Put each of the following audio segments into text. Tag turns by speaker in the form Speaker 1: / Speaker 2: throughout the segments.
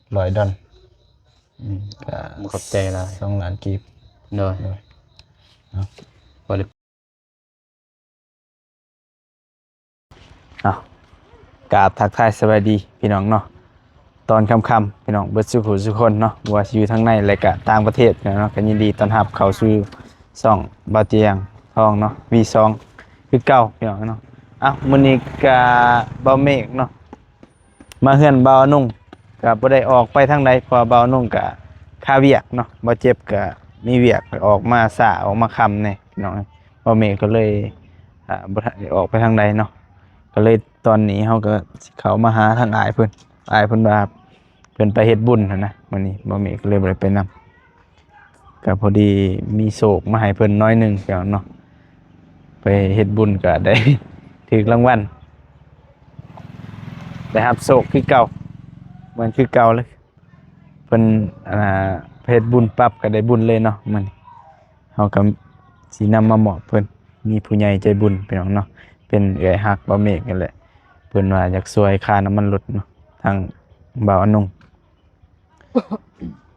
Speaker 1: $100ก็
Speaker 2: ขอบใจหลาย
Speaker 1: 2 ล้านกีบ
Speaker 2: เนาะ
Speaker 1: เนาะ
Speaker 2: บ่ได้
Speaker 1: กราบทักทายสวัสดีพี่น้องเนาะตอนค่ำๆพี่น้องเบิดสุขทุกคนเนาะบ่ว่าสิอยู่ทั้งในและก็ต่างประเทศเนาะก็ยินดีต้อนรับเข้าสู่ช่องบ่าวเตียงทองเนาะ V2 คือเก่าพี่น้องเนาะมื้อนี้ก็บ่าวเมฆเนาะมาเฮือนบ่าวนุ่งก็บ่ได้ออกไปทางใดเพราะว่าบ่าวนุ่งก็ค่าเวียกเนาะบ่เจ็บก็มีเวียกออกมาช้าออกมาค่ำแน่พี่น้องบ่าวเมฆก็เลยบ่ทันได้ออกไปทางใดเนาะ ก็เลยตอนนี้เขาก็สิเขามาหาทางอายเพิ่นว่าเพิ่นไปเฮ็ดบุญนะวันนี้บ่มีก็เลยบ่ได้ไปนำก็พอดีมีโศกมาให้เพิ่นน้อยหนึงแล้วเนาะไปเฮ็ดบุญก็ได้ ถูกรางวัลได้รับโศกคือเก่าเหมือนคือเก่าเลยเพิ่นไปเฮ็ดบุญปั๊บก็ได้บุญเลยเนาะมันเฮาก็สินำมามอบเพิ่นมีผู้ใหญ่ใจบุญพี่น้องเนาะ เป็นเอื้อยฮักบ่าวเมฆนั่นแหละเพิ่นว่าอยากช่วยค่าน้ำมันรถเนาะทางบ่าวอนง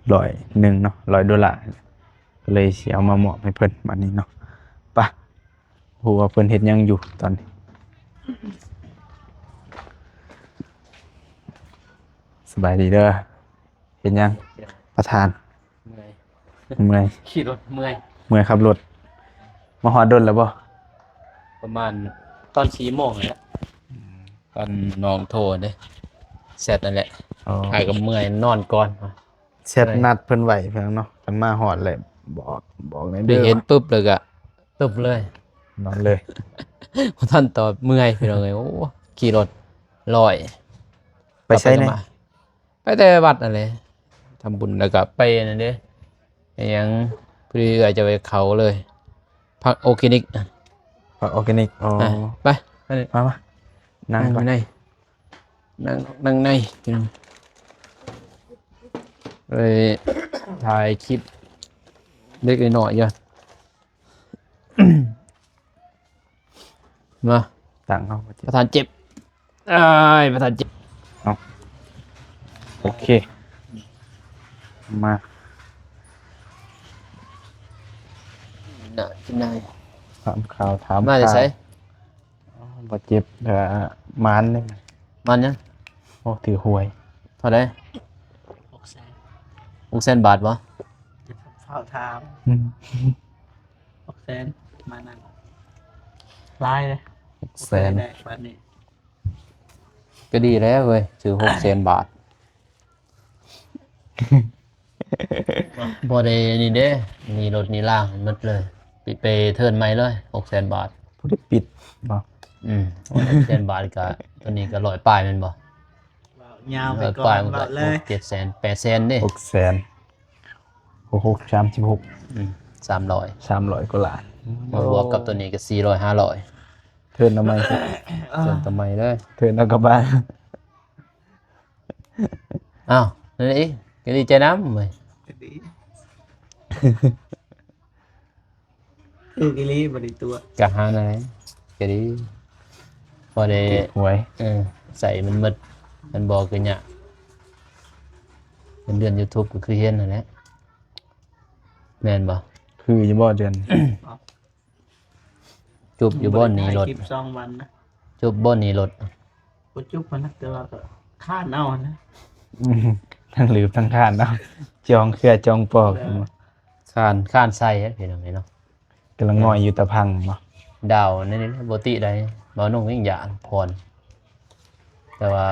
Speaker 1: 100เนาะ$100ก็เลยสิเอามามอบให้เพิ่นบัดนี้เนาะไปฮู้ว่าเพิ่นเฮ็ดหยังอยู่ตอนนี้สบายดีเด้อเฮ็ดหยังประธาน
Speaker 2: เมื่อย
Speaker 1: เมื่อย
Speaker 2: ขี่รถเมื่อย
Speaker 1: ขับรถมาฮอดดนแล้วบ่
Speaker 2: ประมาณตอน4 โมงแหละตอนน้องโทรเด้เสร็จนั่นแหละ
Speaker 1: อ๋อ
Speaker 2: อ้ายก็เมื่อยนอนก่อน
Speaker 1: เซตนัดเพิ่นไว้เพิ่นเนาะเพิ่นมาฮอดเลยบอกใน
Speaker 2: ได้
Speaker 1: เด้อ
Speaker 2: เห็นปุ๊บเลยก็ตึบเลย
Speaker 1: นอนเลย
Speaker 2: บ่ทันตอบเมื่อยพี่น้องเอ้ยโอ้ขี่รถลอย
Speaker 1: ไปใช้ไหน
Speaker 2: ไปแต่วัดนั่นแหละทำบุญแล้วก็ไปนั่นเด้ไอ้หยังพอดีก็จะไปเขาเลยพักโอเคนิก
Speaker 1: ออร์แกนิกอ๋อ
Speaker 2: ไปไปเลย
Speaker 1: มานั่ง
Speaker 2: นั่ง
Speaker 1: ก่อน
Speaker 2: ในนั่งในพี่น้องเลยถ่ายคลิปเล็กน้อยๆอยู่ มา
Speaker 1: ตั้งเอา
Speaker 2: ประธานเจ็บอ้ายประธานเจ็บ
Speaker 1: โอเค มา
Speaker 2: น่ะกินได้
Speaker 1: ถามข่าวถาม
Speaker 2: มาจะใช้
Speaker 1: อ๋อบาดเจ็บมานนี่
Speaker 2: มันยัง
Speaker 1: โอ้ถือหวย
Speaker 2: เท่าไหร่
Speaker 3: 600,000
Speaker 2: 600,000 บาทวะ
Speaker 3: จะเฝ้าถาม
Speaker 1: อืม
Speaker 3: 600,000มานั่งลายเลย
Speaker 1: 600,000
Speaker 3: ได้วันนี้
Speaker 2: ก็ดีแล้วเว้ยถือ600,000 บาทบ่ได้นี่เด้นี่รถนี่ล่างหมดเลยปิดไปเทิร์นใหม่เลย600,000 บาท
Speaker 1: ผู้ได้ปิดบ่
Speaker 2: 600,000 บาทก็ตัวนี้ก็100ปลายแม่นบ่
Speaker 3: ยาวไป
Speaker 2: 100
Speaker 3: ก่
Speaker 2: ป
Speaker 3: อ
Speaker 2: ลาย
Speaker 3: น
Speaker 2: มัน
Speaker 3: บ
Speaker 2: ก็
Speaker 3: อกเลย
Speaker 2: 700,000 800,000เด้
Speaker 1: 600,000 6636
Speaker 2: 300
Speaker 1: 300กว่าล้าน
Speaker 2: มาบวกกับตัวนี้ก็400 500
Speaker 1: เทิร์นเอาไหม
Speaker 2: ส่วนทำไมเลย
Speaker 1: เทิร์นเอากลับบ้าน
Speaker 2: อ้าวนั่นอีกก็ดีใจน้ำเว้ย
Speaker 3: ดีคือกิลีบริตัว
Speaker 2: กะหาอะไรก็ดีพอได้
Speaker 1: หวย
Speaker 2: ใส่มันหมดมันบอกกันเนี่ยเป็นเดือน YouTube ก็คือเห็นนั่นแหละแม่นบ่
Speaker 1: คืออยู่บ่เดือน
Speaker 2: จุบอยู่บ่อนหนี้รถ
Speaker 3: คลิป2 วันนะ
Speaker 2: จุบบ่อนหนี้รถ
Speaker 3: กูจุ๊บมันนะแต่ว่าก็ข้านเอานะ
Speaker 1: ทั้งลืมทั้งทานเนาะจองเครือจองปอก
Speaker 2: ข้านใส่พี่น้องเนาะ
Speaker 1: กำลังงอยอยู่ตะพังบ่
Speaker 2: ดาวนั่นนี่บ่ติได้บ่นุ่งยิ่งหยานพรแต่ว่า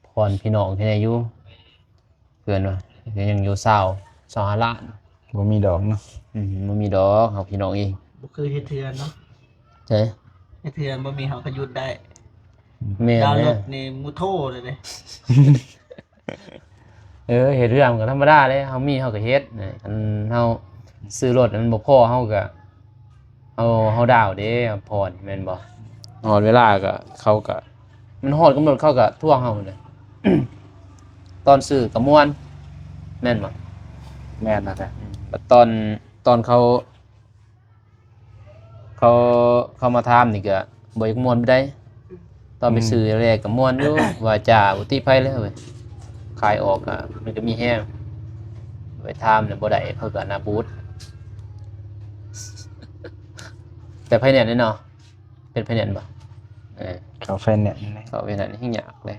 Speaker 2: พรพี่น้องที่ไหนอยู่เพื่อนว่ายังอยู่25 ล้าน
Speaker 1: บ่มีดอกเนาะ
Speaker 2: มันมีดอกเอาพี่น้องเอง
Speaker 3: บ่คือเฮ็ดเทือนเนาะ
Speaker 2: ใช่
Speaker 3: เฮ็ดเทือนบ่มีเฮาก็หยุดได้
Speaker 2: แม่น
Speaker 3: ดาวน์โหล
Speaker 2: แม่
Speaker 3: ดนี่มูโทเลยเด้
Speaker 2: เฮ็ดเรื่องก็ธรรมดาเด้เฮามีเฮาก็เฮ็ดอันเฮาซื้อรถมันบ่พอเฮาก็เฮาดาวเด้พรแม่นบ่ฮอดเวลาก็เขาก็มันฮอดกำหนดเขาก็ทวงเฮาเลย ตอนซื้อก็ม่วนแม่นบ่
Speaker 1: แม่นนะแท้
Speaker 2: บัดตอนเขามาถามนี่ก็บ่อยากม่วนไปได้ ตอนไปซื้อแรกก็ม่วนอยู่ ว่าจ่าอุติไผแล้วเว้ยขายออกอ่ะมันก็มีแห้งไปทามเนี่ยบ่ได้เขาก็หน้าบูธแต่ไผเนี่ยเนาะเป็นไผเนี่ยบ่เออ
Speaker 1: เขาแฟนเนี่ยนะ
Speaker 2: เขาเป็นอันที่ยากเลย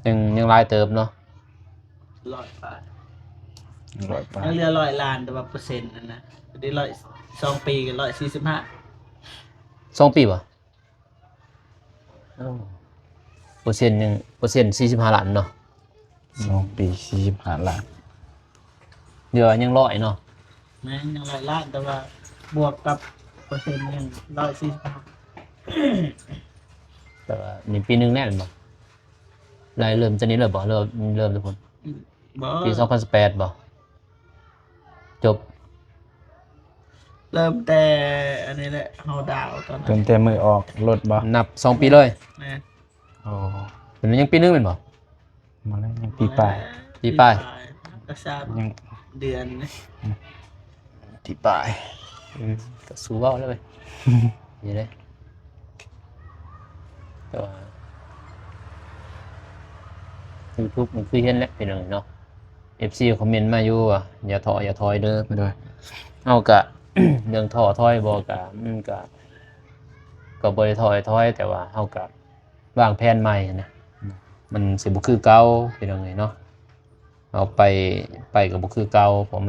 Speaker 2: ยังหลายเติบเนาะ
Speaker 3: 100 บาท
Speaker 1: ร้อยบาท
Speaker 3: ยังเหลือ100 ล้านแต่ว่าเปอร์เซ็นต์นั่นนะได้2 ปีก็145
Speaker 2: 2 ปีบ่เปอร์เซ็นต์ยังเปอร์เซ็นต์45ล้านเนาะ
Speaker 1: 2 ปี45 ล้าน
Speaker 2: เดี๋ยวยังร้อยเนาะ
Speaker 3: แม่งยัง100 ล้านแต่ว่าบวกกับเปอร์เซ็นต์ยัง145
Speaker 2: แต่ว่านี่ปีหนึงแน่นบ่รายเริ่มจะนี้เลยบ่เริ่มทุกคน
Speaker 3: บ่
Speaker 2: ปี2018บ่จบ
Speaker 3: เริ่มแต่อันนี้แหละเฮาดาวตอนนั้
Speaker 1: ตั้
Speaker 3: น
Speaker 1: งแต่มือออกรถบ่
Speaker 2: นับ2 ปีเลย
Speaker 3: แม่
Speaker 1: โอ้
Speaker 2: เป็นยังปีหนึงเป็นบ่
Speaker 1: มาแล้วยังปีปลาย
Speaker 2: ปีปลาย
Speaker 3: ก็ทราบ
Speaker 1: ยัง
Speaker 3: เดือนนะ
Speaker 1: ปีปลาย
Speaker 2: ก็สู้เว้าแล้วเว้ยนี่เลยแต่ว่า YouTube มันคือเห็นแล้วเป็นจังไดเนาะ FC คอมเมนต์มาอยู่ว่าอย่าท้ออย่าถอยเด้อ
Speaker 1: โดย
Speaker 2: เอากะ เรื่องท้อถอยบ่กะมันก็บ่ได้ถอยแต่ว่าเฮากะวางแผนใหม่นะมันสิบ่คือเก่าเป็นจังไดเนาะเอาไปก็บ่คือเก่าเพราะ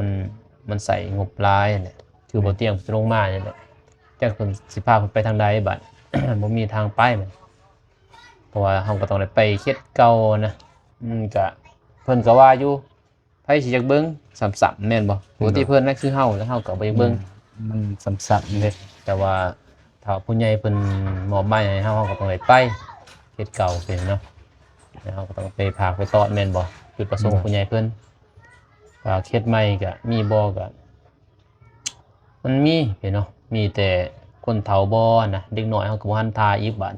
Speaker 2: มันใส่งบหลายนั่นแหละคือบ่เตรียมลงมานั่นแหละจักเพิ่นสิพาเพิ่นไปทางใดบัด บ่มีทางไปมันเพราะว่าเฮาก็ต้องได้ไปเฮ็ดเก่านะก็เพิ่นก็ว่าอยู่ไผสิอยากเบิ่งซ้ำๆแม่นบ่ปกติเพิ่นนั่นคือเฮาแล้วเฮาก็บ่อยากเบิ่ง
Speaker 1: มันซ้ำๆเลย
Speaker 2: แต่ว่าถ้าผู้ใหญ่เพิ่นมอบหมายให้เฮาก็ต้องได้ไปเฮ็ดเก่าเป็นเนาะแล้วเฮาก็ต้องไปพากไปตอดแม่นบ่จุดประสงค์ผู้ใหญ่เพิ่นถ้าเฮ็ดใหม่ก็มีบ่ก็มันมีเนาะมีแต่คนเฒ่าบ่นะเด็กน้อยเฮาก็บ่ทันทาอีกบาด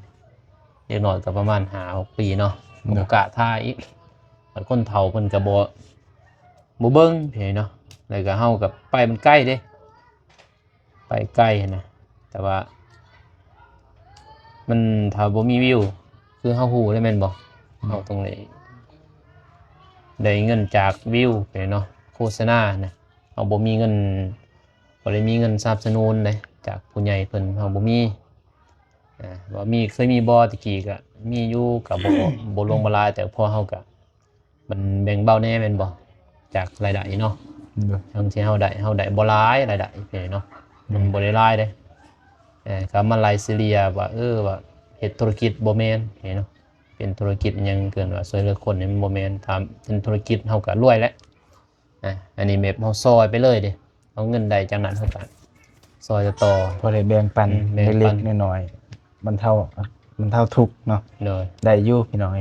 Speaker 2: เด็กน้อยก็ประมาณ5-6 ปีเนาะบ่กล้าทาอีกบางคนเฒ่าเพิ่นก็บ่เบิ่งเนาะแล้วก็เฮาก็ไปมันใกล้เด้ ไปใกล้นะแต่ว่ามันถ้าบ่มีวิวคือเฮาฮู้ได้แม่นบ่เฮาต้องได้เงินจากวิวไปเนาะโฆษณานะเฮาบ่มีเงินบ่ได้มีเงินสนับสนุนเลยจากผู้ใหญ่เพิ่นเฮาบ่มีว่ามีเคยมีบ่ตะกี้ก็มีอยู่ก็บ่ลงบ่หลายแต่พอเฮาก็มันแบ่งเบาแน่แม่นบ่จากรายได้เนาะ
Speaker 1: โดย
Speaker 2: ทั้งที่เฮาได้บ่หลายรายได้เนาะมันบ่ได้หลายเด้ก็มาไล่ซีเรียว่าว่าเฮ็ดธุรกิจบ่แม่นเนาะเป็นธุรกิจอิหยังเกินว่าช่วยเหลือคนนี่มันบ่แม่นถ้าเป็นธุรกิจเฮาก็รวยแล้วอันนี้แบบเฮาซอยไปเลยเด้เอาเงินใดจากนั้นเฮาก็ซอยต่อ
Speaker 1: พอได้แบ่งปัน
Speaker 2: แบ่งปั
Speaker 1: เล็ก
Speaker 2: น
Speaker 1: ๆน้อยๆมันเท่าทุกข์เนาะ
Speaker 2: เลย
Speaker 1: ได้อยู่พี่น้อย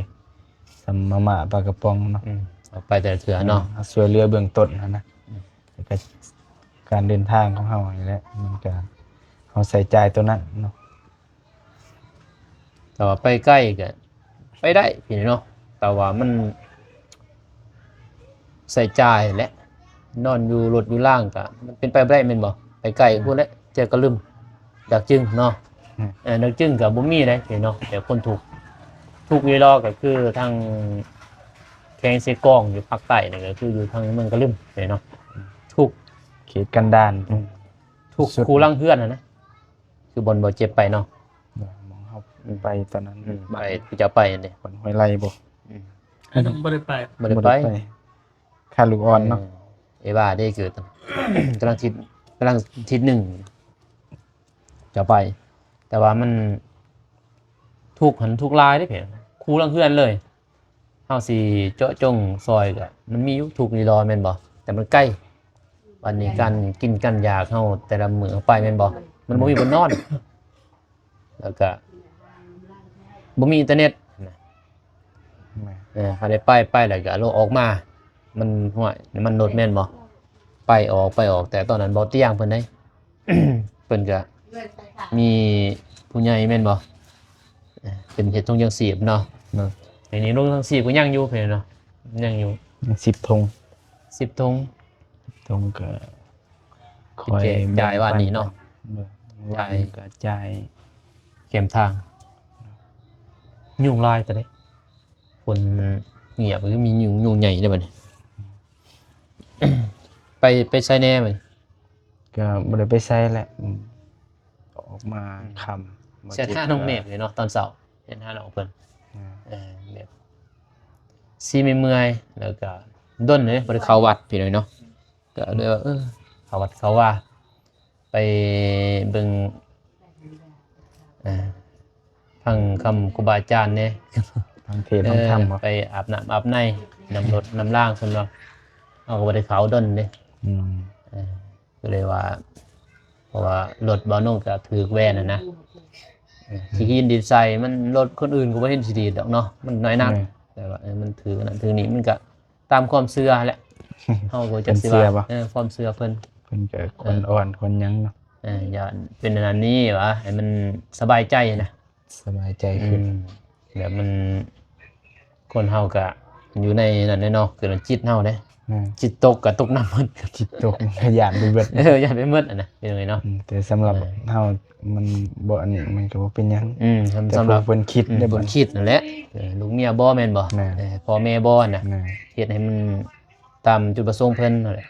Speaker 1: สำมาม่าปลากระป๋องเนาะ
Speaker 2: เอาไปแต่ละเถื่อเนาะ
Speaker 1: ช่วยเหลือเบื้องต้นนะแล้วก็การเดินทางของเฮานี่แหละมันก็เฮาใส่ใจตัวนั้นเนาะ
Speaker 2: แต่ว่าไปใกล้ก็ไปได้พี่เนาะแต่ว่ามันใส่จ่ายแหละนอนอยู่รถอยู่ล่างก็มันเป็นไปบ่ได้แม่นบ่ไปใกล้พูดแล้วเจอก็ลืมดักจึงเนาะดักจึงก็บ่มีได้พี่เนาะแต่คนถูกเวลาก็คือทางแข้งเซกองอยู่ภาคใต้นี่ก็คืออยู่ทางเมืองกะลึมพี่เนาะถูก
Speaker 1: เขตกันดาร
Speaker 2: ถูกครูลังเพื่อนนะคือบอลบ่เจ็บไปเนาะ
Speaker 1: มองเฮาไปตอนนั้น
Speaker 2: ไปจะไปอันนี้
Speaker 1: คนห้วยไร่บ่
Speaker 3: อันนั้นบ่ได้ไป
Speaker 2: บ่ได้ไป
Speaker 1: ค่าลูกอ่อนเนาะ
Speaker 2: เอว่าได้เกิด กำลังทิศหนึ่งจะไป แต่ว่ามันทุกลายได้เพียงครูลังเพื่อนเลยเฮาสิเจาะจงซอยก็มันมีอยู่ทุกรีรอแม่นบ่แต่มันใกล้วันนี้การกินกันยากเฮาแต่ละมื้อไปแม่นบ่มันบ่มีบนนอน แล้วก็บ่มีอินเทอร์เน็ตนะพอได้ไปแล้วก็โลกออกมา มันห่วยมันโนดแม่นบ่ไปออกแต่ตอนนั้นบ่เตียงเพิ่นได้ เพิ่นก็มีผู้ใหญ่แม่นบ่เป็นเฮ็ดทงยังสีบเนาะในนี้ลงทางสีบก็ยังอยู่เพิ่นเนาะยังอยู่
Speaker 1: 10 ธง
Speaker 2: 10ธง
Speaker 1: ธงก็คอย
Speaker 2: จ่ายว่านี้เนาะ
Speaker 1: จ่ายก็จ่าย
Speaker 2: เข็มทาง ยุงลายแต่ได้คนเงียบก็มียุงใหญ่ได้บัดนี้ ไปใช้แน่บัด
Speaker 1: ก็บ่ได้ไปใช้แหละออกมาค่ำ
Speaker 2: เสียท่าน้องเมฆเลยเนาะตอนเช้าเห็นท่าน้องเพิ่นแบบซีไม่เมื่อยแล้วก็ด้นเลยบ่ได้เข้าวัดพี่น้อยเนาะก็เลยว่าเข้าวัดเขาว่าไปเบิ่งฟังคำครูบาอาจารย์เนี่ย
Speaker 1: ทางเทศน์ทางธรรมบ่
Speaker 2: ไปอาบน้ำอาบในนำรถนำล่างสำหรับเอาก็บ่ได้เขาด้นเด้
Speaker 1: อืม
Speaker 2: ก็เลยว่าเพราะว่ารถบ่าวนุ่งก็ถือแว่นนะสิกินดีใส่มันรถคนอื่นก็บ่เห็นสิดีดอกเนาะมันน้อยนักแต่ว่ามันถือนั่นถือนี่มันก็ตามความเชื่อแหละเฮาก็จักสิว่าความเชื่อเพิ่น
Speaker 1: เพิ่นก็คนอ่อนคนหยังเนาะ
Speaker 2: อย่าเป็นอันนี้วะให้มันสบายใจนะ
Speaker 1: สบายใจขึ้น
Speaker 2: แบบมันคนเฮาก็อยู่ในนั่นเนาะคือจิตเฮาเด้จิตตกก็ตกน้ำมัน
Speaker 1: จิตตกขยันไปเบิด
Speaker 2: อย่าไปมืดอ่ะนะเป็นไงเนาะ
Speaker 1: แต่สำหรับเฮามันบ่อันนี้มันก็บ่เป็นหยัง
Speaker 2: สำหรับ
Speaker 1: เพิ่นคิดได้
Speaker 2: บ
Speaker 1: บ่
Speaker 2: นคิดนั่นแหละลูกเมียบ่แม่นบ่
Speaker 1: แม่
Speaker 2: พ่อแม่บ่น่ะ
Speaker 1: นะ
Speaker 2: เฮ็ดให้มันตามจุดประสงค์เพิ่นนั่นแหละ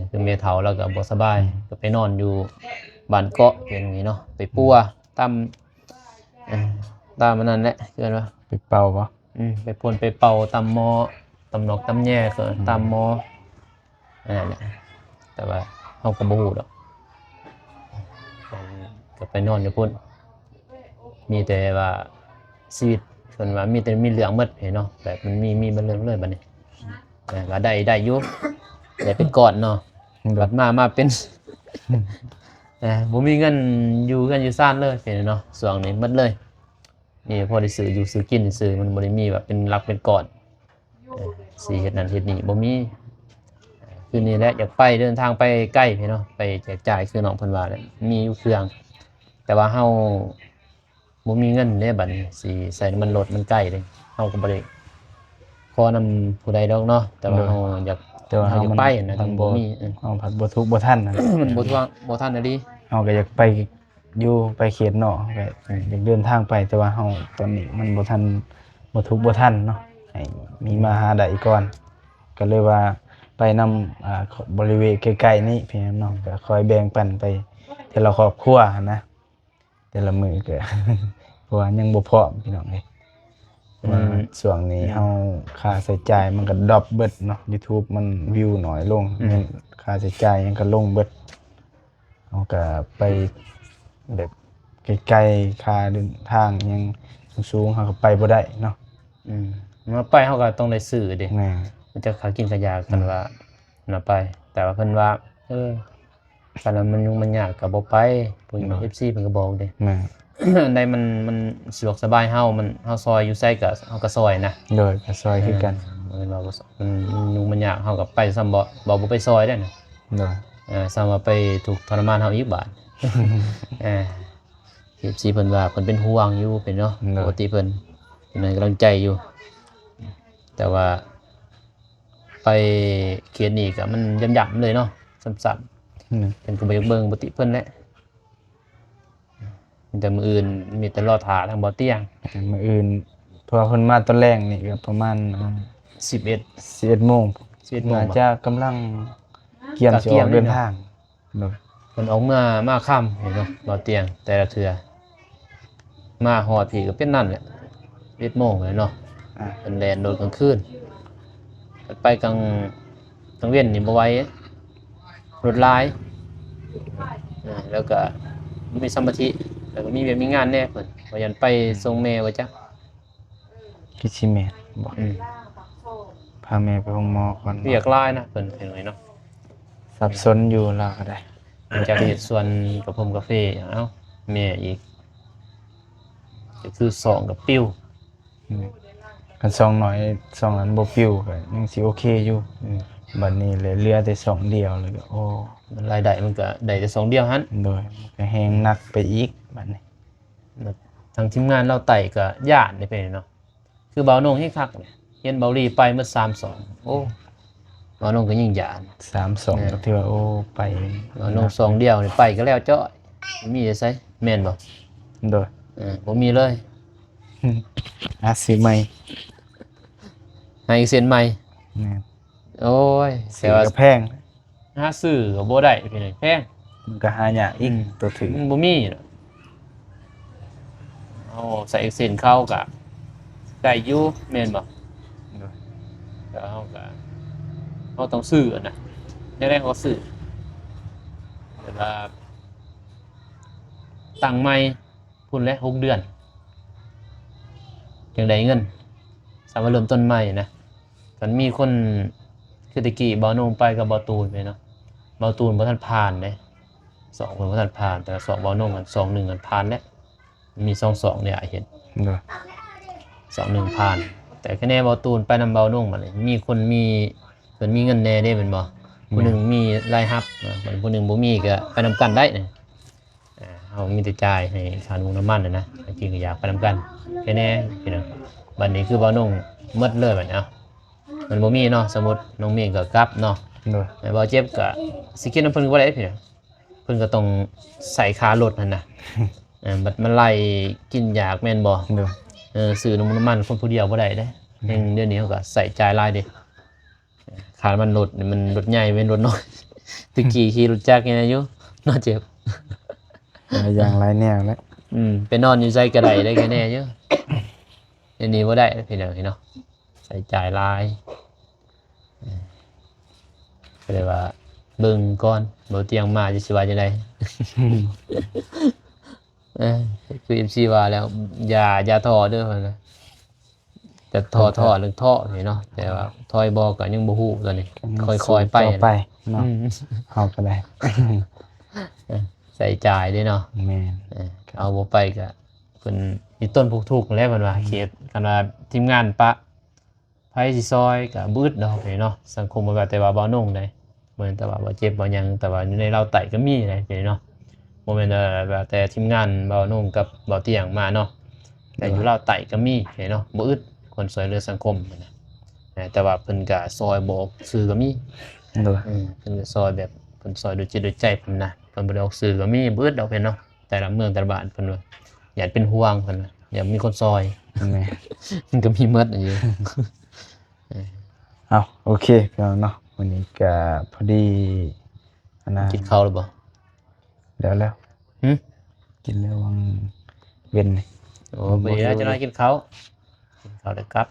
Speaker 2: คือแม่เฒ่าแล้วก็บ่สบายก็ไปนอนอยู่บ้านเกาะเป็นอย่างนี้เนาะไปปัวตามมันนั่นแหละคือว่า
Speaker 1: ไปเป่าบ่
Speaker 2: ไปพ่นไปเป่าตำหมอตำนอกตำแย่ก็ตำหมอนั่นแหละแต่ว่าเฮาก็บ่ฮู้ดอกก็ไปนอนอยู่พุ่นมีแต่ว่าชีวิตเพิ่นว่ามีแต่มีเรื่องหมดเนาะแบบมันมีเรื่องเลยบัดนี้ก็ได้อยู่ได้เป็นก่อนเนาะบัดมาเป็น บ่มีเงินอยู่กันอยู่ซ่านเลยเป็นเนาะช่วงนี้หมดเลยนี่พอได้ซื้ออยู่ซื้อกินซื้อมันบ่ได้มีแบบเป็นหลักเป็นก่อนสิเฮ็ดนั่นเฮ็ดนี่บ่มีคือนี่แหละอยากไปเดินทางไปใกล้พี่เนาะไปแจกจ่ายคือน้องเพิ่นว่าแหละมีอยู่เครื่อง แต่ว่าเฮาบ่มีเงินเด้บัดนี้สิใส่น้ำมันรถมันใกล้เด้เฮาก็บ่ได้ขอนำผู้ใดดอกเนาะแต่ว่าเฮาอยาก
Speaker 1: แต่ว่า
Speaker 2: เฮา
Speaker 1: เฮา
Speaker 2: อยาก
Speaker 1: มัน
Speaker 2: ไปนะ
Speaker 1: มัน
Speaker 2: บ่มี
Speaker 1: เฮาผัดบ่ทุกข์บ่ทันนะ
Speaker 2: มันบ่ทันอะดี
Speaker 1: เฮาก็อยากไปอยู่ไปเขตนอกก็อยากเดินทางไปแต่ว่าเฮาตอนนี้มันบ่ทันบ่ทุกข์บ่ทันเนาะให้มีมาหาได้ก่อนก็เลยว่าไปนำบริเวณใกล้ๆนี้พี่น้องก็คอยแบ่งปันไปแต่ละครอบครัวนะแต่ละมื้อก็ เพราะว่ายังบ่พร้อมพี่น้องเอ้ยว่าช่วงนี้เฮาค่าใช้จ่ายมันก็ดรอปเบิดเนาะ YouTube มันวิวน้อยลงเงินค่าใช้จ่ายยังก็ลงเบิดเฮาก็ไปแบบไกลๆค่าเดินทางยังสูงๆเฮาก็ไปบ่ได้เนาะ
Speaker 2: มาไปเฮาก็ต้องได้ซื้อเด้
Speaker 1: แม่
Speaker 2: มันจะหากินขยากกันว่าน่ะไป แต่ว่าเพิ่นว่าคันมันยุ่งมันยากก็บ่ไปเพิ่น FC เพิ่นก็บอกเด้
Speaker 1: แม่
Speaker 2: อันใดมันสะดวกสบายเฮาซอยอยู่ไสก็เฮาก็ซอยนะ
Speaker 1: โดยก็ซอยคือกัน
Speaker 2: เพิ่นว่ามันยุ่งมันยากเฮาก็ไปซ้ำบ่ไปซอยได้น่ะ
Speaker 1: โดย
Speaker 2: ซ้ำว่าไปถูกทรมานเฮาอีกบาด FC เพิ่นว่าเพิ่นเป็นห่วงอยู่เป็นเนาะปกติเพิ่นให้กำลังใจอยู่ แต่ว่าไปเขียนนี่ก็มันย่ำๆเลยเนาะซ้ำๆเป็นก็บ่อยากเบิ่งบ่ติเพิ่นแหละแต่มื้ออื่นมีแต่รอท่าทางบ่เตียง
Speaker 1: มื้ออื่นเพราะว่าเพิ่นมาตอนแรกนี่ก็ประมาณ
Speaker 2: 11
Speaker 1: 11:00 น
Speaker 2: 11 โมง
Speaker 1: น่าจะกำลังเกียมสิออกเดินทางโดย
Speaker 2: เพิ่นออกมาค่ำเห็นเนาะบ่เตียงแต่ละเทื่อมาฮอดพี่ก็เป็นนั่นแหละ11 โมงเลยเนาะเพิ่นแล่นรถกลางคืนไปกลางเว้นนี่บ่ไหวรถหลายแล้วก็มีสมาธิแล้วก็มีเวียกมีงานแน่เพิ่นว่ายันไปส่งแม่ว่าจัก
Speaker 1: คิดสิแม่นบ่พาแม่ไปโรงหมอก่อน
Speaker 2: เวียกหลายนะเพิ่นเห็นไหมเนาะ
Speaker 1: สับสนอยู่แล้วก็ได้
Speaker 2: จากเฮ็ดส่วนกับผมกาแฟเอ้าแม่อีกก็คือ2กับปิ้ว
Speaker 1: กันซองน้อยซองนั้นบ่ปิวก็ยังสิโอเคอยู่บัดนี้เหลือแต่ซองเดียวเลยก็โอ้
Speaker 2: มันรายได้มันก็ได้แต่2เดียวหั่น
Speaker 1: โดยมันก็แฮงหนักไปอีกบัดนี้
Speaker 2: ทางทีมงานเราไต่ก็ย่านได้ไปเนาะคือเบาโหนงให้คักเนี่ยเห็นเบาลีไปเมื่อ32โอ้เบาโหนงก็ยิ่งย่าน
Speaker 1: 32ก็ถือว่าโอ้ไป
Speaker 2: เบาโหนง2เดียวนี่ไปก็แล้วจ้อยมีได้ไสแม่นบ่
Speaker 1: โดย
Speaker 2: บ่มีเลย
Speaker 1: ซื้อใหม่
Speaker 2: ให้อีกเส้นใหม่
Speaker 1: แม่น
Speaker 2: โอ้ย
Speaker 1: ซื้
Speaker 2: แต่
Speaker 1: อ
Speaker 2: ว่า
Speaker 1: ก็แพง
Speaker 2: หาซื้อก็บ่ได้พี่น้องแพง
Speaker 1: มันก็หายากอีกตัวถือ
Speaker 2: มันบ่มีเนาะเอาใส่เส้นเข้ากับได้อยู่แม่นบ่ก็เขาต้องซื้ออะนะแรกๆเขาซื้อแต่ว่าตั้งใหม่พุ่นแล้ว6 เดือนจังได้เงินสามารถเริ่มต้นใหม่นะมันมีคนคือตะกี้บ่าวโนงไปกับบ่าวตูนไปเนาะบ่าวตูนบ่ทันผ่านเด้2คนบ่ทันผ่านแต่2บ่าวโนงกัน2 1กันผ่านแล้วมี2 2เนี่ยเห็น
Speaker 1: เด้อ
Speaker 2: 2 1ผ่าน แต่คะแนนบ่าวตูนไปนำบ่าวโนงมาเลยมีคนมีเพิ่นมีเงินแน่เด้เป็นบ่ผู้หนึงมีรายรับผู้หนึงบ่มีก็ไปนำกันได้นะเฮามีแต่จ่ายให้ค่าน้ำมันนะจริงก็อยากไปนำกันแค่แน่พี่น้องบัดนี้คือบ่าวโนงหมดเลยบัดนี้มันบ่มีเนาะสมมุติน้องเมฆก็กลับเนาะ
Speaker 1: เด้อ
Speaker 2: ไอ้บ่าวเจ็บก็สิกินน้ำเพิ่นก็บ่ได้พี่น้องเพิ่นก็ต้องใส่ค่ารถนั่นน่ะบัดมันไล่กินยากแม่นบ่
Speaker 1: เด้อ
Speaker 2: ซื้อน้ำมันคนผู้เดียวบ่ได้เด้เดี๋ยวนี้เขาก็ใส่จ่ายหลายเด้ค่ามันรถนี่มันรถใหญ่เป็นรถน้อยตะกี้ขี่รถจักรนี่อยู่เนาะเจ็บ
Speaker 1: หลายอย่างหลายแนวแล้ว
Speaker 2: ไปนอนอยู่ไสก็ได้ได้แค่แน่อยู่เดี๋ยวนี้บ่ได้พี่น้องเนาะใส่จ่ายหลายก็เลยว่าเบิ่งก่อนบ่เตียงมาจะสิว่าจังได๋คือ MC ว่าแล้วอย่าท้อเด้อเพิ่นนะแต่ท้อเรื่องท้อนี่เนาะแต่ว่าถอยบ่ก็ยังบ่ฮู้ตอนนี้ค่อยๆไป
Speaker 1: ต่อไปเนาะเฮาก็ได้
Speaker 2: ใส่จ่ายด้วยเนาะ
Speaker 1: แม่น
Speaker 2: เอาบ่ไปก็เพิ่นมีต้นผูกถูกแล้วเพิ่นว่าเขตกันว่าทีมงานปะไผสิซอยก็บึดดอกนี่เนาะสังคมบ่ว่าแต่ว่าบ่นุ่งได้เหมือนแต่ว่าบ่เจ็บบ่หยังแต่ว่าอยู่ในเราไตก็มีได้นี่เนาะบ่แม่นว่าแต่ทีมงานบ่นุ่งกับบ่เตียงมาเนาะแต่อยู่เราไตก็มีนี่เนาะบ่อึดคนซอยเหลือสังคมนะแต่ว่าเพิ่นก็ซอยบ่ซื้อก็มี
Speaker 1: เด้อ
Speaker 2: เพิ่นก็ซอยแบบเพิ่นซอยด้วยจิตด้วยใจเพิ่นนะเพิ่นบ่ได้ออกสื่อก็มีเบิดดอกเพิ่นเนาะแต่ละเมืองแต่ละบ้านเพิ่นว่าอยากเป็นห่วงเพิ่นว่าอยากมีคนซอย
Speaker 1: แม่น
Speaker 2: มันก็มีหมดอยู่
Speaker 1: เอาโอเคพี่น้องเนาะวันนี้ก็พอดีอันนะ
Speaker 2: กินข้าวหรือบ่
Speaker 1: เดี๋ยวแล้ว
Speaker 2: หึ
Speaker 1: กินแล้ววังเว้นนี่
Speaker 2: โอ้ไปแล้วจะนอนกินข้าวแล้วกลับ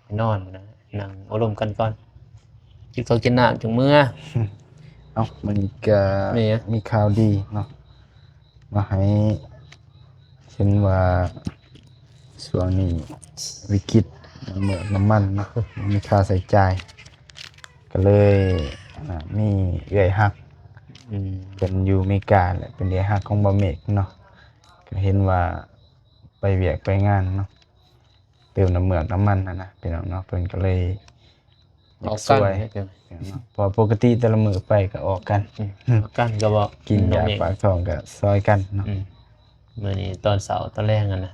Speaker 2: ไปนอนนะนั่งอารมณ์กันก่อนกินข้าวกินน้ำจังมื้อ
Speaker 1: เอ้ามันก็
Speaker 2: มีอะ
Speaker 1: มีข่าวดีเนาะมาให้เห็นว่าช่วงนี้วิกฤตเหมือนน้ำมันเนาะมีค่าใช้จ่ายก็เลยมีเอื้อยฮัก
Speaker 2: อืม
Speaker 1: เป็นอยู่อเมริกาแหละเป็นเอื้อยฮักของบ่เมกเนาะก็เห็นว่าไปเวียกไปงานเนาะเติมน้ำเมือกน้ำมันนะพี่น้องเนาะเพิ่นก็เลย
Speaker 2: ออกกัน
Speaker 1: ช่วย
Speaker 2: ให้เกิน
Speaker 1: เนาะเพอปกติแต่ละมื้อไปก็ออกกัน
Speaker 2: ออกกันก็บ่
Speaker 1: กิน
Speaker 2: อง
Speaker 1: ยา
Speaker 2: เมฆ
Speaker 1: ปากท้องก็ซอยกันเนาะ
Speaker 2: มื้อนี้ตอนเสาร์ตอนแรกกันนะ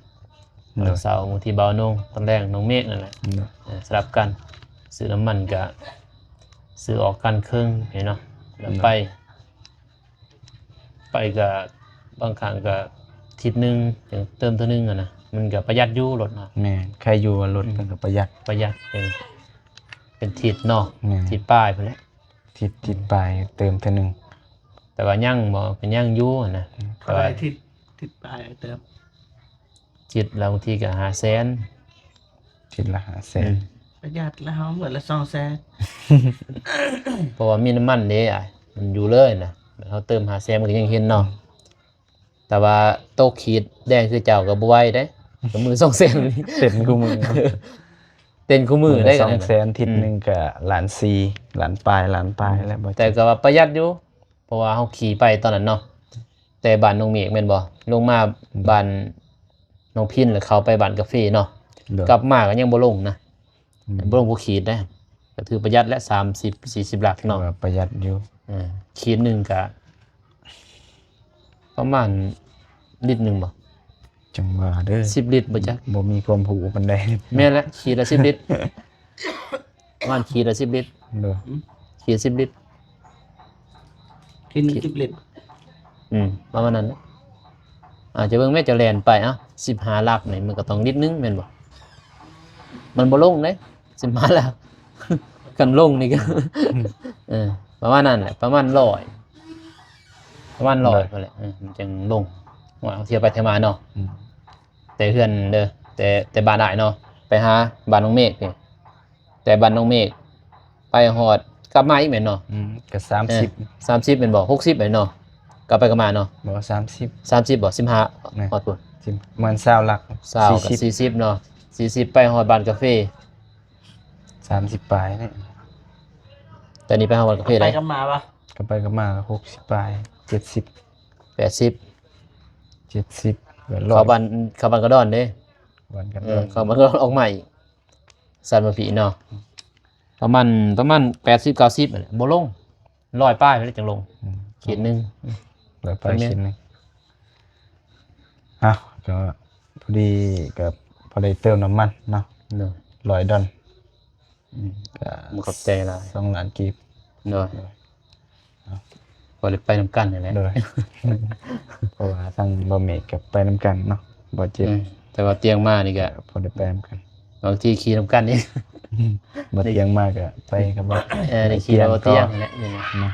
Speaker 2: ต
Speaker 1: เน
Speaker 2: อน
Speaker 1: อะ
Speaker 2: เสาร์บางทีเบานุ่งตอนแรกน้องเมฆนั่นแหละ
Speaker 1: เนาะ
Speaker 2: สลับกันซื้อน้ำมันก็ซื้อออกกันครึ่งเห็นเนาะแล้วไปก็บางครั้งก็ทิศหนึงอย่างเติมเท่านึงอะนะมันก็ประหยัดอยู่รถเนาะ
Speaker 1: แม่ใครอยู่ว่ารถเพิ่นก็ประหยัด
Speaker 2: ประหยัดเป็นทิศเนาะ
Speaker 1: แม่
Speaker 2: ทิศป้ายไปแหล้ว
Speaker 1: ทิศปลายเติมเท่านึง
Speaker 2: แต่ว่ายั่งบ่เป็นยั่งอยู่อะนะแต่
Speaker 3: ก็
Speaker 2: ว่า
Speaker 3: ได้ทิศปลายเติม
Speaker 2: จิตเราบางทีก็500,000
Speaker 1: ทิศละ500,000
Speaker 3: ประหยัดแล้วเหมือนละ200,000
Speaker 2: เพราะว่ามีน้ำมันเด้มันอยู่เลยนะเขาเติม500,000มันก็ยังเห็นเนาะแต่ว่าโต๊ะขีดแดงคือเจ้าก็บ่ไหวเด้ก็มือ200,000นี่
Speaker 1: เต็มกูมือ
Speaker 2: เต้นคู่มือได้
Speaker 1: ส
Speaker 2: กั
Speaker 1: อน ง
Speaker 2: นะ
Speaker 1: แสนทิศหนึงก็ล้านสี่ล้านปลายแล้วบ่
Speaker 2: แต่ก็ว่าประหยัดอยู่เพราะว่าเฮาขี่ไปตอนนั้นเนาะแต่บ้านน้องเมฆแม่นบ่ลงมาบ้านน้องพินแล้วเขาไปบ้านกาแฟเนาะ
Speaker 1: เด้อก
Speaker 2: ลับมาก็ยังบ่ลงนะบ่ลงบ่ขีดได้ก็ถือประหยัดและ30 40หลักเนาะ
Speaker 1: ว่าประหยัดอยู่
Speaker 2: ขีดหนึงก็ประมาณลิตรหนึงบ่
Speaker 1: จังว่าเด้อ
Speaker 2: 10ลิตรบ่จ๊ะ
Speaker 1: บ่มีความรู้ปานใด
Speaker 2: แม่นแล้วขีดละ10ลิตรประมาณขีดละ10ลิตร
Speaker 1: เด้อ
Speaker 2: ขีด10ลิตร
Speaker 3: กิน10 ลิตร
Speaker 2: ประมาณนั้นนะอาจจะเบิ่งแม่จะแล่นไปเอ้า 15หลักนี่มันก็ต้องนิดนึงแม่นบ่มันบ่ลงเด้15หลัก กันลงนี่ก็ ประมาณนั้นแหละประมาณ100ประมาณ100พอแหละมันจึงลงว่าเอาเที่ยวไปเที่ยวมาเนาะแต่เพื่อนเด้อแต่บ้านได้เนาะไปหาบ้านน้องเมฆนี่แต่บ้านน้องเมฆไปฮอดกลับมาอีกแม่นเนาะ
Speaker 1: ก็
Speaker 2: 30เป็นบ่60แม่นเนาะกลับไปกลับมาเนาะ
Speaker 1: บ่30
Speaker 2: 30บ่15ฮอดพุ่น
Speaker 1: 10เหมือน20หลัก
Speaker 2: 20กับ40เนาะ40ไปฮอดบ้านกาแฟ
Speaker 1: 30ปลายนี่
Speaker 2: แต่นี่ไปฮอดบ้านกาแฟ
Speaker 3: ไป
Speaker 2: ได้
Speaker 3: กันมาปะ
Speaker 1: ก็ไปก็มา60ปลาย70
Speaker 2: 80
Speaker 1: 70ก็
Speaker 2: เข้าบ้านกระดอนเด้
Speaker 1: วันกัน
Speaker 2: เข้าบ้านกระดอนออกใหม่สันมาผีเนาะประมาณ80 90นั่นแหละบ่ลง100ป้ายไปแล้วจังลงขีดนึง
Speaker 1: แล้วไปชิ้นหนึงอ้าวก็พอดีกับพอได้เติมน้ำมันเนาะ
Speaker 2: เนาะ
Speaker 1: 100 ดอลก็
Speaker 2: มันขอบใจหลาย
Speaker 1: 2 ล้านกีบ
Speaker 2: เนาะบ่ได้ไปนำกันนั่นแหละ
Speaker 1: โดย เพราะว่าทางบ่เมกกับไปนํกันเนาะบ่เจ็บ
Speaker 2: แต่ว่าเตียงมานี่ก็
Speaker 1: พอได้ไปนํกัน
Speaker 2: บางทีขี่นำกันนี่
Speaker 1: บ่เตียงมากก็ไปกับบ่
Speaker 2: ได้ขี่เอาเตียงนี่แหละนี่นะ
Speaker 1: เนาะ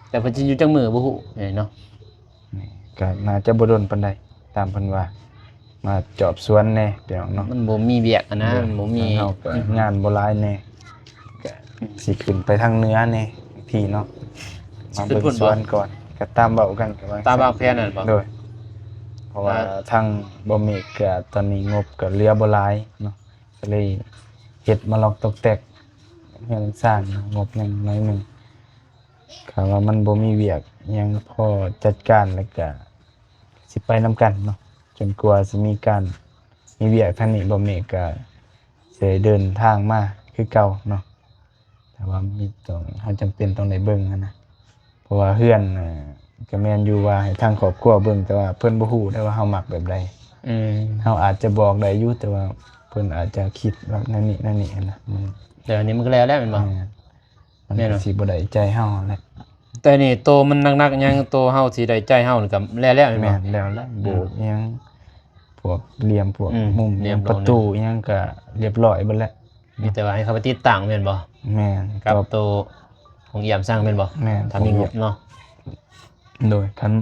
Speaker 2: แต่เพิ่นสิอยู่จังมือบ่ฮู้เนาะ
Speaker 1: นี่ก็น่าจะบ่โดนปานใดตามเพิ่นว่า มาจอบสวนแน่เดี๋ยวเนาะ
Speaker 2: มันบ่มีเวียกอะนะมันบ่มี
Speaker 1: เฮาก็งานบ่หลายแน่ก็สิขึ้นไปทางเหนือแน่พี่เนาะมาเบิ่งสวนก่อนก็ตามเว้ากันก็ว่า
Speaker 2: ตามวางแผนนั่นบ่
Speaker 1: โดยเพราะว่าทางบ่เมกก็ตอนนี้งบก็เหลือบ่หลายเนาะก็เลยเฮ็ดมาลอกตกแตกเฮือนสร้างเนาะงบยังน้อยหนึงคำว่ามันบ่มีเวียกหยังพอจัดการแล้วก็สิไปนํกันเนาะจนกว่าสิมีการมีเวียกทางนี้บ่เมกก็สิได้เดินทางมาคือเก่าเนาะแต่ว่ามีต้องเฮาจำเป็นต้องได้เบิ่งหั้นนะเพราะว่าเฮือนก็แม่นอยู่ว่าให้ทางครอบครัวเบิ่งแต่ว่าเพิ่นบ่ฮู้ได้ว่าเฮามักแบบใด เฮาอาจจะบอกได้อยู่แต่ว่าเพิ่นอาจจะคิดว่านั่นนี่นะมัน
Speaker 2: เดี๋ยวนี้มันก็แล้วแม่นบ่
Speaker 1: มัน
Speaker 2: แน่นอน
Speaker 1: สิบ่ได้ใจเฮาแหละ
Speaker 2: แต่นี่โตมันหนักๆยังโตเฮาสิได้ใจเฮานี่ก็แล้วแม่น
Speaker 1: แม่
Speaker 2: บ่
Speaker 1: นแล้วละโบกอิหยังพวกเหลี่ยมพวก มุม
Speaker 2: เหลี่ยม
Speaker 1: ประตูอิหยังก็เรียบร้อยเบิดแล้ว
Speaker 2: มีแต่ว่าให้เขาไปติดตั้งแม่นบ่
Speaker 1: แม่น
Speaker 2: กับ
Speaker 1: ก็
Speaker 2: โตของเอี่ยมสร้างแม่นบ่
Speaker 1: แม่น
Speaker 2: ถ้ามีงบเนาะ
Speaker 1: โดยคัน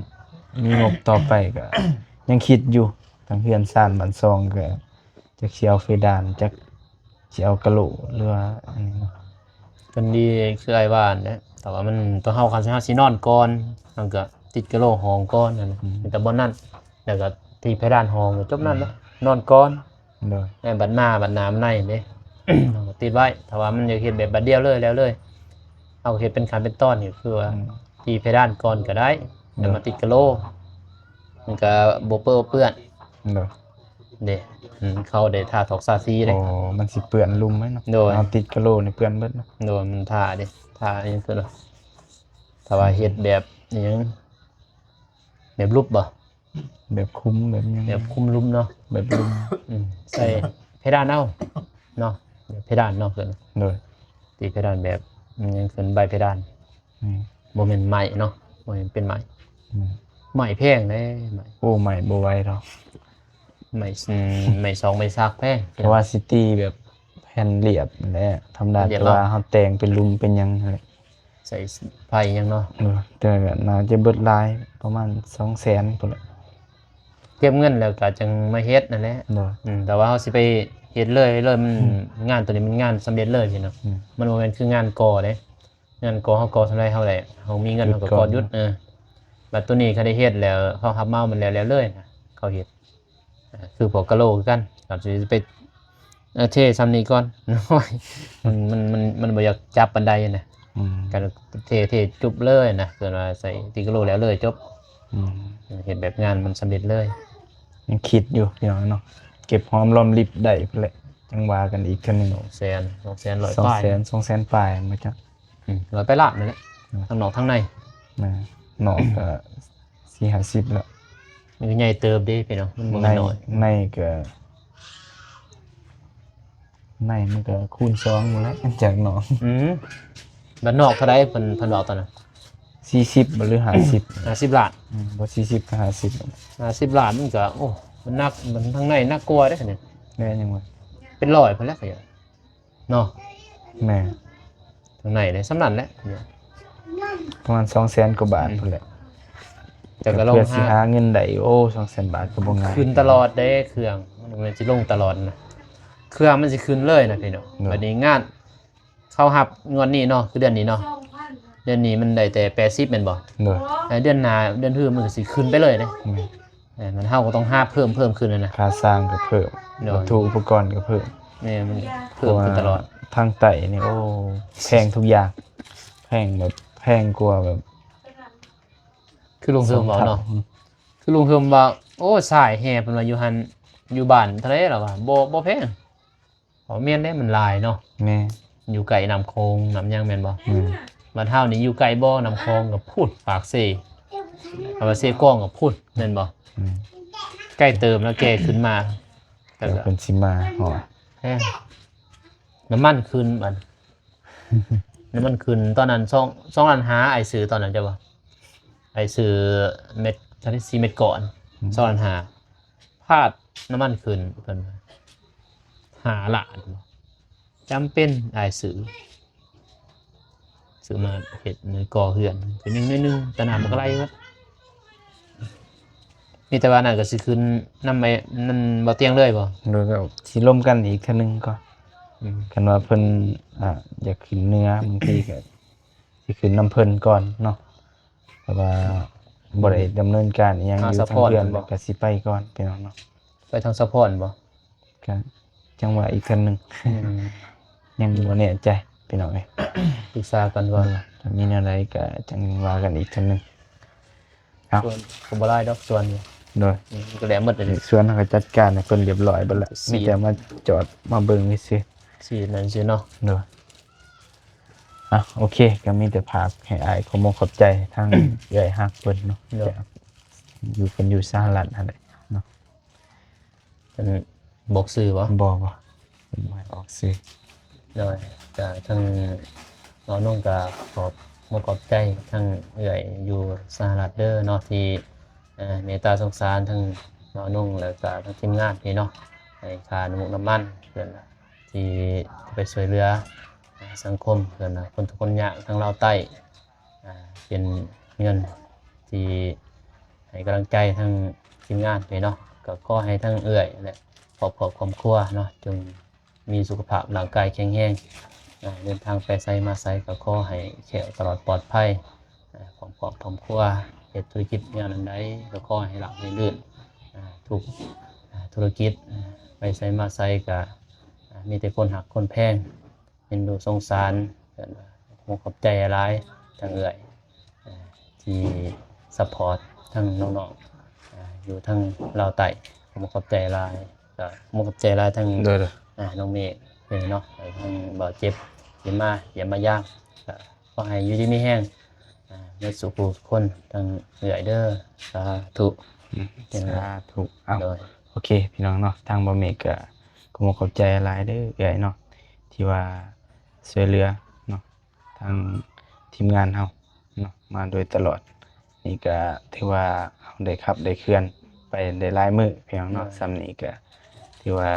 Speaker 1: มีงบต่อไปก็ ยังคิดอยู่ทางเฮือนซ่านบ้านซองก็จักสิเอาเฟดานจักสิเอากะโหลหรือว่าอันนี้เนาะ
Speaker 2: เพิ่นดีคือไอ้ว่าเนี่ยแต่ว่ามันตัวเฮาคันสินอนก่อนมันก็ติดกระโหลกห้องก่อนนั่นน่ะมีแต่บ่นั่นแล้วก็ที่เพดานห้องก็จบนั่นแล้วนอนก่อน
Speaker 1: โดย
Speaker 2: ในบัดหน้าบัดน้ำในเด้ เราก็ติดไว้ถ้าว่ามันอยากเฮ็ดแบบบัดเดียวเลยแล้วเลยเอาเฮ็ดเป็นขั้นเป็นตอนนี่คือว่าที่เพดานก่อนก็ได้แล้วมาติดกระโหลกมันก็บ่เปื้อน
Speaker 1: โดย
Speaker 2: เด้เขาได้ทาถอกซาซีเด้
Speaker 1: โอ้มันสิเปื้อนลุ่มไหมเนาะ
Speaker 2: โดย
Speaker 1: เอาติดกะโหลนี่เปื้อนเบิดเนาะ
Speaker 2: โดนมันทาเด้ทาอิหยังคือเนาะถ้าว่าเฮ็ดแบบอิหยังแบบรูปบ่
Speaker 1: แบบคุ้มแบบยัง
Speaker 2: แบบคุมรูปเนาะ
Speaker 1: แบบลุ่ม
Speaker 2: ใส่เพดานเอาเนาะแบบเพดานเนาะคือ
Speaker 1: โดย
Speaker 2: ตีเพดานแบบอิหยังคือใบเพดาน
Speaker 1: นี่
Speaker 2: บ่แม่นไม้เนาะบ่แม่นเป็นไม้
Speaker 1: อืม
Speaker 2: ไม้แพงเด้ไม้
Speaker 1: โอ้ใหม่บ่ไหวหรอก
Speaker 2: ไม้ไม้ซองไม้ซากแพง
Speaker 1: เพราะว่าซิตี้แบบแผ่นเรียบนั่นแหละธรรมดา
Speaker 2: เรียบ
Speaker 1: แต่
Speaker 2: เนาะ
Speaker 1: ว่าเฮาแต่งเป็นลุมเป็นหยังนั่นแหละ
Speaker 2: ใส่ไฟอิหยังเนาะ
Speaker 1: แต่ก็น่าจะเบิดหลายประมาณ 200,000พุ่นแหละ
Speaker 2: เก็บเงินแล้วก็จังมาเฮ็ดนั่นแหละ
Speaker 1: โดย
Speaker 2: แต่ว่าเฮาสิไปเฮ็ดเลยมันงานตัวนี้มันงานสำเร็จเลยพี่เนาะ
Speaker 1: อืม
Speaker 2: มันบ่แม่นคืองานก่อเด้งานก่อเฮาก่อสำาไรเฮาได้เฮามีเงินเฮาก็ก่อหยุดบัดตัวนี้เขาได้เฮ็ดแล้วเขารับเหมามันแล้วเลยนะเขาเฮ็ดคือพวกกะโหลคือกันก็สิไปเทซ้ำนี้ก่อน มันบ่อยากจับปานใดนะ
Speaker 1: อืม
Speaker 2: การเทจุบเลยนะเกิดว่าใส่ติกะโหลแล้วเลยจบ
Speaker 1: อืม
Speaker 2: เห็นแบบงานมันสำเร็จเลย
Speaker 1: ยังคิดอยู่พี่น้องเนาะเก็บหอมรอมริบได้พุ่นแหละจังว่ากันอีกเทื่อนึง
Speaker 2: 200,000 100ป้าย
Speaker 1: 200,000ปลายมาจัก
Speaker 2: 100ไปลาบนั่นแหละทั้งนอกทั้งใน
Speaker 1: นะนอกก็4-50แล้ว
Speaker 2: มันก็ใหญ่เติบเด้พี่น้องมันบ่
Speaker 1: ใน
Speaker 2: แม่นน้อย
Speaker 1: ในก็ในมันก็คูณ2หมดแล้วจากหนอง
Speaker 2: บ้านนอกเท่าใดเพิ่นบอกตอนนั้น
Speaker 1: 40บ่หรือ50
Speaker 2: 50ล้าน
Speaker 1: บ่40ก็50
Speaker 2: 50ล้านมันก็โอ้ มันนักมันทางในน่ากลัวได้อเนี่ย
Speaker 1: แม่นยังวะ
Speaker 2: เป็นร้อยพุ่นแล้วก็อย่างเนาะ
Speaker 1: แม่
Speaker 2: ทางในเลยสำนันแหละเนี่ย
Speaker 1: ประมาณ200,000 กว่าบาทพุ่นแหละ
Speaker 2: จะก็ลง
Speaker 1: เพื่อสิหา
Speaker 2: หา
Speaker 1: เงินได้โอ้200,000 บาทก็บ่ง่าย
Speaker 2: คืนตลอดได้เครื่องมันสิลงตลอดนะเครื่องมันสิคืนเลยนะพี่น้องบัดนี้งานเข้าหับงวดนี้เนาะคือเดือนนี้เนาะเดือนนี้มันได้แต่80แม่นบ่
Speaker 1: เด้อ
Speaker 2: เดือนหน้าเดือนอื่นมันก็สิขึ้นไปเลยเด้
Speaker 1: แม่
Speaker 2: มันเฮาก็ต้องหาเพิ่มขึ้นเลยนะ
Speaker 1: ค่าสร้างก็เพิ่ม
Speaker 2: โดย
Speaker 1: วัตถุอุปกรณ์ก็เพิ่ม
Speaker 2: นี่มันเพิ่มขึ้นตลอด
Speaker 1: ทางไต่นี่โอ้แพงทุกอย่างแพงแบบแพงกว่าแบบ
Speaker 2: คือลุงเฮิมบอกเนาะคือลุงเฮิมว่าโอ้สายแห่เพิ่นว่าอยู่หันอยู่บ้านทะเลหรอวะบ่แพงบ่แม่นได้มันหลายเนาะ
Speaker 1: แม่
Speaker 2: อยู่ไกลน้ำโคงน้ำยังแม่นบ่
Speaker 1: อืม
Speaker 2: บ้านเฮานี่อยู่ไกลบ่น้ำคลองก็พูดปากเซเอาว่าเซกว้างก็พูดแม่นบ่
Speaker 1: อืม
Speaker 2: ใกล้เติมแล้วแกขึ้นมาแต่
Speaker 1: เดี๋ยว
Speaker 2: ก็
Speaker 1: เพิ่นสิมาหอด
Speaker 2: แพงน้ำมันขึ้นบัด น้ำมันขึ้นตอนนั้น2ล้าน5ไอ้ซื้อตอนนั้นจ้ะบ่ไอ้ซื้อเม็ดเท่าที่4เม็ดก่อน2ล้าน5พลาดน้ำมันขึ้นเพิ่น5ล้านจำเป็นไอ้ซื้อมาเฮ็ดในก่อเฮือนเป็นนิดนึงแต่น้ำมันก็ไหลหมดมีแต่ว่านั่นก็สิขึ้นนำไปนั่นบ่เตียงเลยบ่
Speaker 1: โดยก็สิร่วมกันอีกเทื่อนึงก่อน
Speaker 2: อืม
Speaker 1: กันว่าเพิ่นอยากขึ้นเนื้อบางทีก็สิขึ้นน้ำเพิ่นก่อนเนาะแต่ว่าบ่ได้ดำเนินการอิหยังอยู่ทางเพื่อนก็สิไปก่อนพี่น้องเนาะ
Speaker 2: ไปทางซัพพอร์ตบ่
Speaker 1: ก็จังหวะอีกเทื่อนึง ยังบ่แน่ใจพี่น้องเอ้ย
Speaker 2: ปรึกษากันก่อน
Speaker 1: ถ้ามีแนวใดก็จังว่ากันอีกเทื่อนึงครับ
Speaker 2: ส่วนก็บ่ได้ดอกส่วนนี่
Speaker 1: โดย
Speaker 2: ก็แล้วหมดเลย
Speaker 1: ส่วนเราก็จัดการให้เพิ่นเรียบร้อยเบิดแล้ว
Speaker 2: สี
Speaker 1: มีแต่มาจอดมาเบิ่งซื่อ
Speaker 2: สินั่นสิเนาะ
Speaker 1: ๆเด้อโอเคก็มีแต่ภาพให้อายขอมขอบใจทาง เอื้อยฮักเพิ่นเนาะจะอยู่เพิ่นอยู่สหรัฐนั่นแหละเนาะ
Speaker 2: เป็นบอกสื่อบ่
Speaker 1: บ่เพิ่นบ่ให้ออกสื่อ
Speaker 2: โดยก็ทั้งน้องนุ่งก็ขอบขอบใจทั้งเอื้อยอยู่สหรัฐเด้อเนาะที่เมตตาสงสารทั้งน้องนุ่งแล้วก็ทั้งทีมงานนี่เนาะให้ค่าน้ำมันเพิ่นน่ะที่ไปช่วยเหลือสังคมเพิ่นน่ะคนทุกคนยากทั้งลาวใต้เป็นเงินที่ให้กำลังใจทั้งทีมงานนี่เนาะก็ขอให้ทั้งเอื้อยและครอบครัวเนาะจงมีสุขภาพร่างกายแข็งแรงเดินทางไปไสมาไสก็ขอให้แข็งตลอดปลอดภัยของครอบครัวเฮ็ดธุรกิจงานอันใดก็ขอให้ราบรื่นทุกธุรกิจไปไสมาไสก็มีแต่คนหักคนแพงเห็นดูสงสารขอบใจหลายทางเอื้อยที่ซัพพอร์ตทั้งน้องๆอยู่ทั้งลาวใต้ผมขอบใจหลายก็ขอบใจหลายทั้ง
Speaker 1: เด้อ
Speaker 2: น้องเมฆเนาะทางบ่าวเจ็บเยี่ยมมาย่างก็ขอให้อยู่ดีมีแห้งในสุขทุกคนทั้งเหนื่อยเด้อสาธุ
Speaker 1: สาธุเอ้า
Speaker 2: โดย
Speaker 1: โอเค พี่น้องเนาะทางบ่เมกก็ขอขอบใจหลายเด้อเอื้อยเนาะที่ว่าช่วยเหลือเนาะทางทีมงานเฮาเนาะมาโดยตลอดนี่ก็ถือว่าเฮาได้ขับได้เคลื่อนไปได้หลายมื้อพี่น้องเนาะซ้ำนี้ก็ถือว่า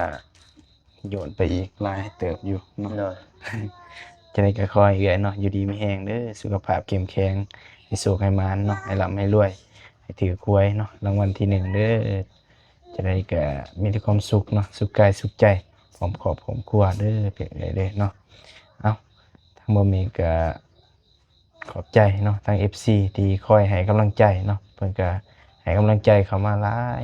Speaker 1: โยนไปอีกหลายเติบอยู่เนาะ
Speaker 2: โดย
Speaker 1: จะได้ก็คอยเอื้อยเนาะอยู่ดีมีแรงเด้อสุขภาพเข้มแข็งให้สุขให้มานเนาะให้ร่ำให้รวยให้ถือหวยเนาะรางวัลที่1เด้อจะได้ก็มีแต่ความสุขเนาะสุขกายสุขใจพร้อมครอบครัวเด้อเพียงใดเด้อเนาะเอ้าทางบ่มีก็ขอบใจเนาะทาง FC ที่คอยให้กำลังใจเนาะเพิ่นก็ให้กำลังใจเข้ามาหลาย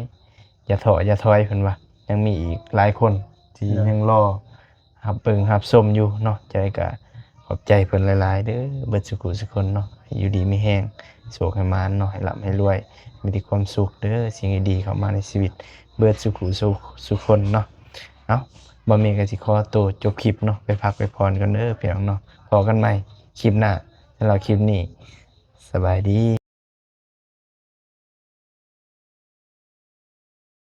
Speaker 1: อย่าท้ออย่าถอยเพิ่นว่ายังมีอีกหลายคนที่ยังรอรับเบิ่งรับชมอยู่เนาะจะได้ก็ ขอบใจเพิ่นหลายๆเด้อเบิดสุขุสุคนเนาะให้อยู่ดีมีแฮงโชคให้มานเนาะให้ร่ำให้รวยมีแต่ความสุขเด้อสิ่งดีๆเข้ามาในชีวิตเบิดสุขุสุคนเนาะเอ้าบ่มีก็สิขอตัวจบคลิปเนาะไปพักไปพรกันเด้อพี่น้องเนาะพอกันใหม่คลิปหน้าสำหรับคลิปนี้สบายดี